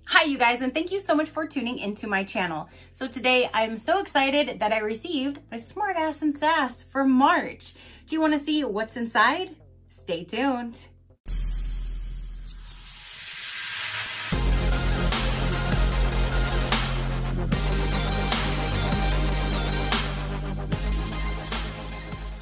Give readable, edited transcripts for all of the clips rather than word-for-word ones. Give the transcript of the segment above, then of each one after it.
Hi you guys, and thank you so much for tuning into my channel. So today I'm so excited that I received my Smartass Sass for March. Do you want to see what's inside? Stay tuned.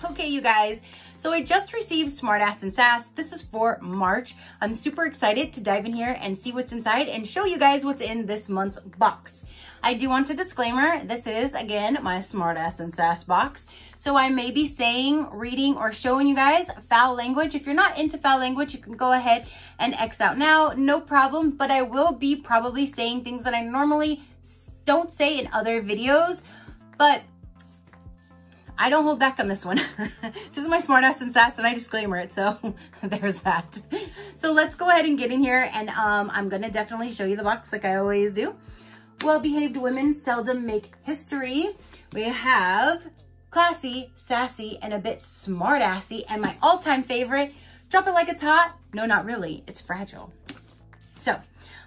Okay, you guys. So I just received Smartass Sass. This is for March. I'm super excited to dive in here and see what's inside and show you guys what's in this month's box. I do want a disclaimer. This is, again, my Smartass Sass box. So I may be saying, reading, or showing you guys foul language. If you're not into foul language, you can go ahead and X out now. No problem. But I will be probably saying things that I normally don't say in other videos. But I don't hold back on this one. This is my Smartass Sass and I disclaimer it, so there's that. So let's go ahead and get in here, and I'm gonna definitely show you the box like I always do. Well-behaved women seldom make history. We have classy, sassy, and a bit smartassy, and my all-time favorite, drop it like it's hot. No, not really, it's fragile. So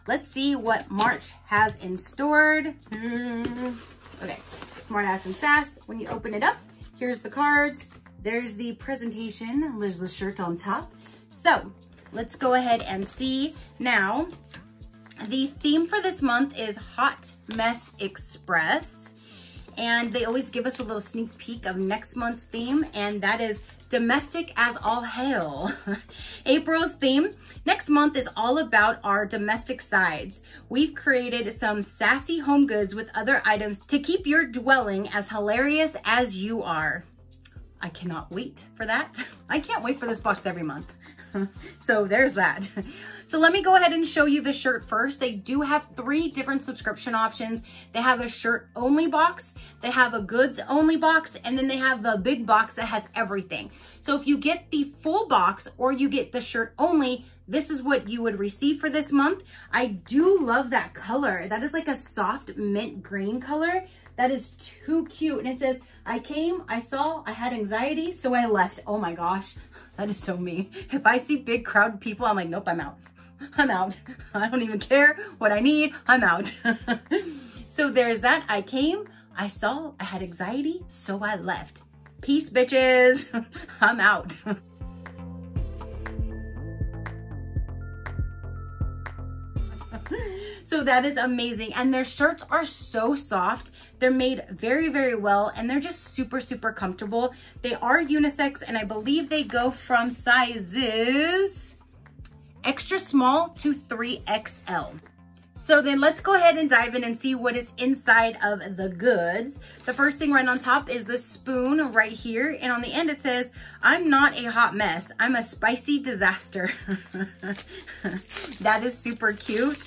let's see what March has in stored. Okay, Smartass Sass, when you open it up, here's the cards. There's the presentation. There's the shirt on top. So let's go ahead and see. Now, the theme for this month is Hot Mess Express. And they always give us a little sneak peek of next month's theme, and that is domestic as all hell. April's theme next month is all about our domestic sides. We've created some sassy home goods with other items to keep your dwelling as hilarious as you are. I cannot wait for that. I can't wait for this box every month. So there's that. So let me go ahead and show you the shirt first. They do have 3 different subscription options. They have a shirt only box, they have a goods only box, and then they have the big box that has everything. So if you get the full box or you get the shirt only, this is what you would receive for this month. I do love that color. That is like a soft mint green color. That is too cute. And it says, I came, I saw, I had anxiety, so I left. Oh my gosh, that is so me. If I see big crowd people, I'm like, nope, I'm out. I'm out. I don't even care what I need. I'm out. So there's that. I came, I saw, I had anxiety, so I left. Peace, bitches. I'm out. So that is amazing. And their shirts are so soft. They're made very, very well, and they're just super, super comfortable. They are unisex, and I believe they go from sizes extra small to 3XL. So then let's go ahead and dive in and see what is inside of the goods. The first thing right on top is the spoon right here. And on the end it says, I'm not a hot mess. I'm a spicy disaster. That is super cute.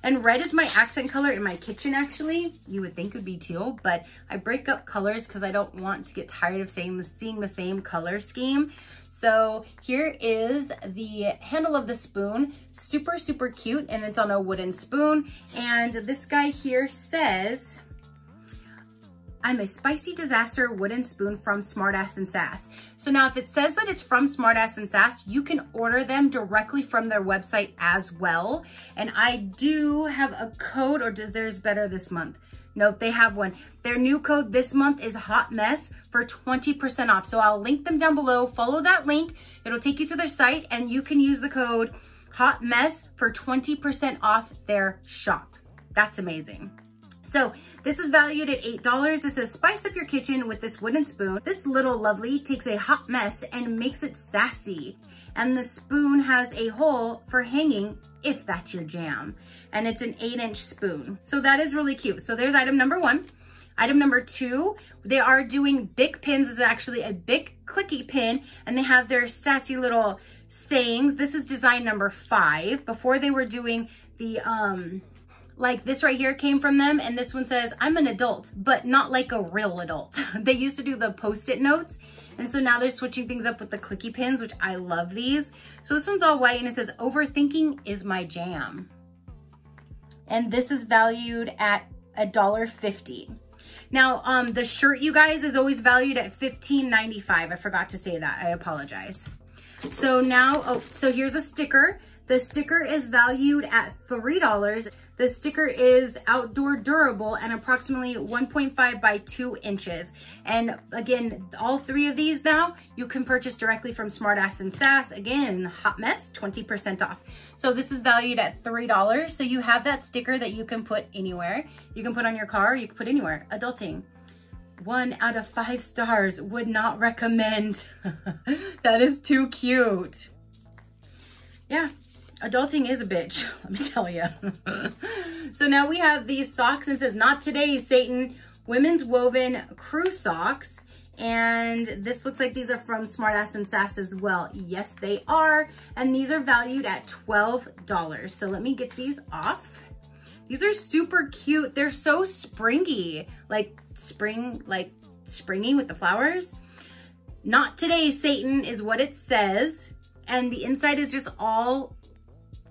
And red is my accent color in my kitchen, actually. You would think it would be teal, but I break up colors because I don't want to get tired of seeing the same color scheme. So here is the handle of the spoon. Super, super cute, and it's on a wooden spoon. And this guy here says, I'm a spicy disaster wooden spoon from Smartass Sass. So now if it says that it's from Smartass Sass, you can order them directly from their website as well. And I do have a code, or does theirs better this month? Nope, they have one. Their new code this month is Hot Mess for 20% off. So I'll link them down below. Follow that link. It'll take you to their site, and you can use the code Hot Mess for 20% off their shop. That's amazing. So this is valued at $8. It says, spice up your kitchen with this wooden spoon. This little lovely takes a hot mess and makes it sassy. And the spoon has a hole for hanging if that's your jam. And it's an 8-inch spoon. So that is really cute. So there's item number 1. Item number 2, they are doing Beauteque pins. This is actually a big clicky pin, and they have their sassy little sayings. This is design number 5. Before they were doing the, like this right here came from them, and this one says, I'm an adult, but not like a real adult. They used to do the Post-it notes, and so now they're switching things up with the clicky pins, which I love these. So this one's all white, and it says, overthinking is my jam. And this is valued at $1.50. Now, the shirt, you guys, is always valued at $15.95. I forgot to say that. I apologize. So now, oh, so here's a sticker. The sticker is valued at $3. The sticker is outdoor durable and approximately 1.5 by 2 inches. And again, all 3 of these now you can purchase directly from Smartass and Sass. Again, hot mess, 20% off. So this is valued at $3. So you have that sticker that you can put anywhere. You can put on your car, you can put anywhere. Adulting. 1 out of 5 stars. Would not recommend. That is too cute. Yeah. Adulting is a bitch, let me tell you. So now we have these socks, and it says, not today, Satan, women's woven crew socks. And this looks like these are from Smartass and Sass as well. Yes, they are. And these are valued at $12. So let me get these off. These are super cute. They're so springy, like springy with the flowers. Not today, Satan is what it says. And the inside is just all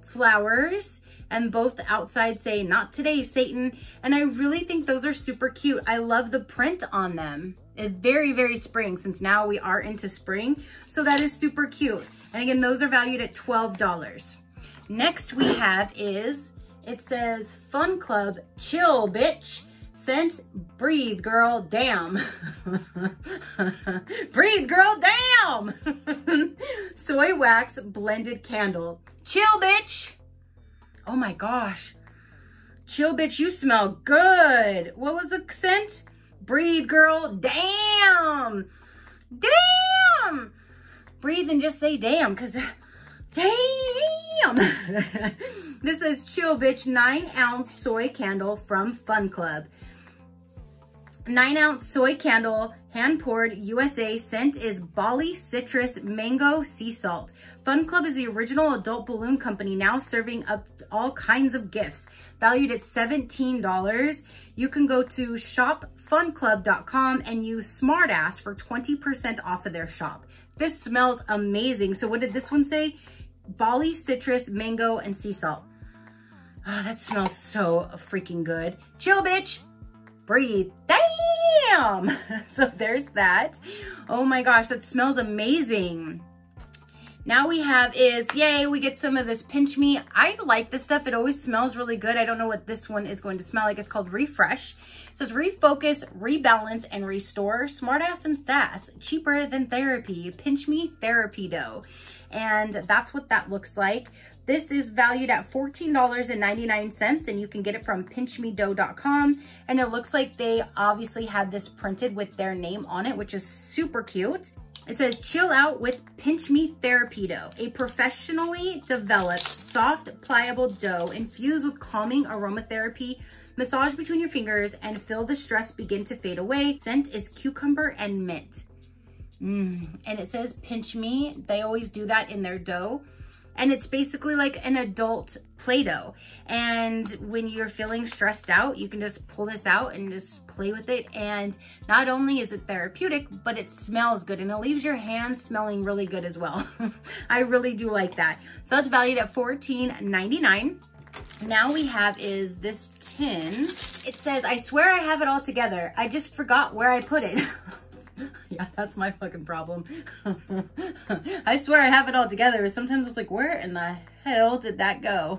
flowers, and both outside say not today, Satan. And I really think those are super cute. I love the print on them. It's very, very spring, since now we are into spring. So that is super cute. And again, those are valued at $12. Next we have is, it says Fun Club Chill Bitch Scent Breathe Girl Damn. Breathe Girl Damn. Soy wax blended candle. Chill, bitch. Oh my gosh. Chill, bitch, you smell good. What was the scent? Breathe, girl. Damn. Damn. Breathe and just say damn, because damn. This is Chill, bitch, 9-ounce soy candle from Fun Club. 9-ounce soy candle, hand poured USA. Scent is Bali Citrus Mango Sea Salt. Fun Club is the original adult balloon company, now serving up all kinds of gifts. Valued at $17. You can go to shopfunclub.com and use Smartass for 20% off of their shop. This smells amazing. So what did this one say? Bali Citrus Mango and Sea Salt. Oh, that smells so freaking good. Chill, bitch. Breathe. Damn. So there's that. Oh my gosh, that smells amazing. Now we have is, yay, we get some of this Pinch Me. I like this stuff. It always smells really good. I don't know what this one is going to smell like. It's called Refresh. It says refocus, rebalance, and restore. Smartass and Sass, cheaper than therapy. Pinch Me therapy dough. And that's what that looks like. This is valued at $14.99, and you can get it from pinchmedough.com. And it looks like they obviously had this printed with their name on it, which is super cute. It says, chill out with Pinch Me Therapy Dough, a professionally developed, soft, pliable dough infused with calming aromatherapy. Massage between your fingers and feel the stress begin to fade away. Scent is cucumber and mint. And it says Pinch Me. They always do that in their dough. And it's basically like an adult Play-Doh. And when you're feeling stressed out, you can just pull this out and just play with it. And not only is it therapeutic, but it smells good. And it leaves your hands smelling really good as well. I really do like that. So that's valued at $14.99. Now we have is this tin. It says, I swear I have it all together. I just forgot where I put it. Yeah, that's my fucking problem. I swear I have it all together. Sometimes it's like, where in the hell did that go?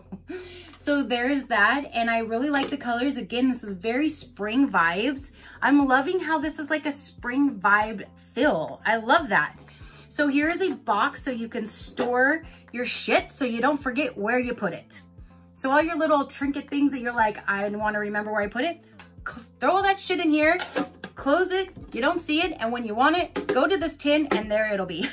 So there's that. And I really like the colors. Again, this is very spring vibes. I'm loving how this is like a spring vibe fill. I love that. So here is a box so you can store your shit so you don't forget where you put it. So all your little trinket things that you're like, I want to remember where I put it, throw all that shit in here. Close it, you don't see it, and when you want it, go to this tin and there it'll be.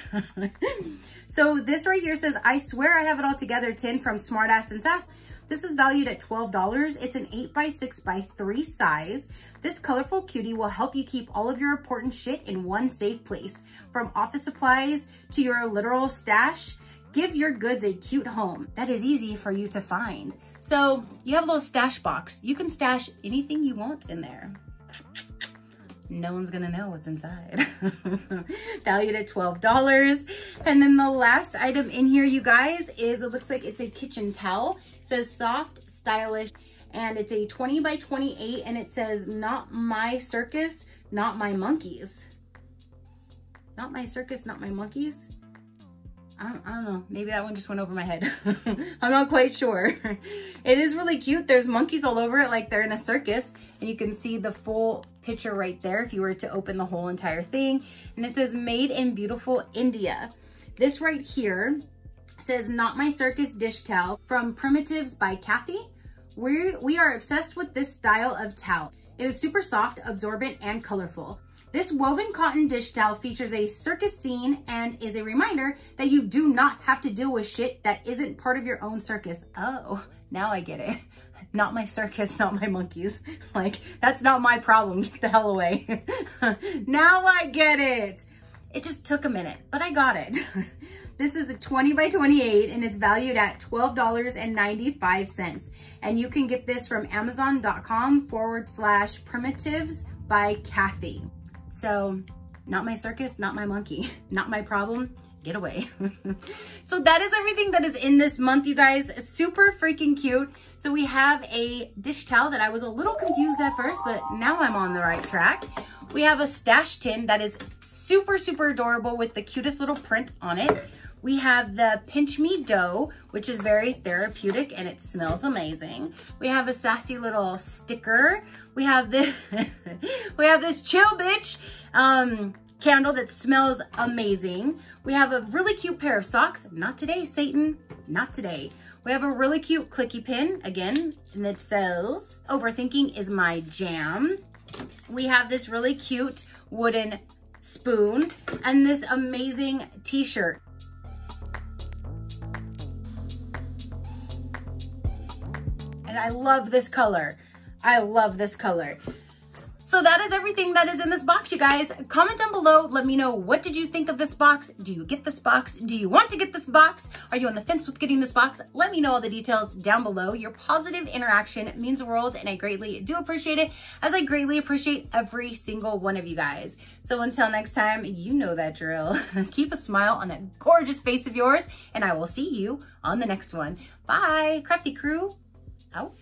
So this right here says, I swear I have it all together tin from Smartass and Sass. This is valued at $12. It's an 8x6x3 size. This colorful cutie will help you keep all of your important shit in one safe place. From office supplies to your literal stash, give your goods a cute home that is easy for you to find. So you have a little stash box. You can stash anything you want in there. No one's gonna know what's inside. Valued at $12. And then the last item in here, you guys, is it looks like it's a kitchen towel. It says soft, stylish, and it's a 20 by 28, and it says, not my circus, not my monkeys. Not my circus, not my monkeys. I don't know. Maybe that one just went over my head. I'm not quite sure. It is really cute. There's monkeys all over it like they're in a circus. And you can see the full picture right there if you were to open the whole entire thing. And it says made in beautiful India. This right here says Not My Circus dish towel from Primitives by Kathy. We are obsessed with this style of towel. It is super soft, absorbent, and colorful. This woven cotton dish towel features a circus scene and is a reminder that you do not have to deal with shit that isn't part of your own circus. Oh, now I get it. Not my circus, not my monkeys. Like, that's not my problem. Get the hell away. Now I get it. It just took a minute, but I got it. This is a 20 by 28 and it's valued at $12.95. And you can get this from amazon.com/primitives by Kathy. So, not my circus, not my monkey, not my problem, get away. So that is everything that is in this month, you guys. Super freaking cute. So we have a dish towel that I was a little confused at first, but now I'm on the right track. We have a stash tin that is super, super adorable with the cutest little print on it. We have the Pinch Me dough, which is very therapeutic and it smells amazing. We have a sassy little sticker. We have this, chill bitch candle that smells amazing. We have a really cute pair of socks. Not today, Satan, not today. We have a really cute clicky pin again, and it says, overthinking is my jam. We have this really cute wooden spoon and this amazing t-shirt. And I love this color. I love this color. So that is everything that is in this box, you guys. Comment down below. Let me know, what did you think of this box? Do you get this box? Do you want to get this box? Are you on the fence with getting this box? Let me know all the details down below. Your positive interaction means the world, and I greatly do appreciate it, as I greatly appreciate every single one of you guys. So until next time, you know that drill. Keep a smile on that gorgeous face of yours, and I will see you on the next one. Bye, Crafty crew. Out.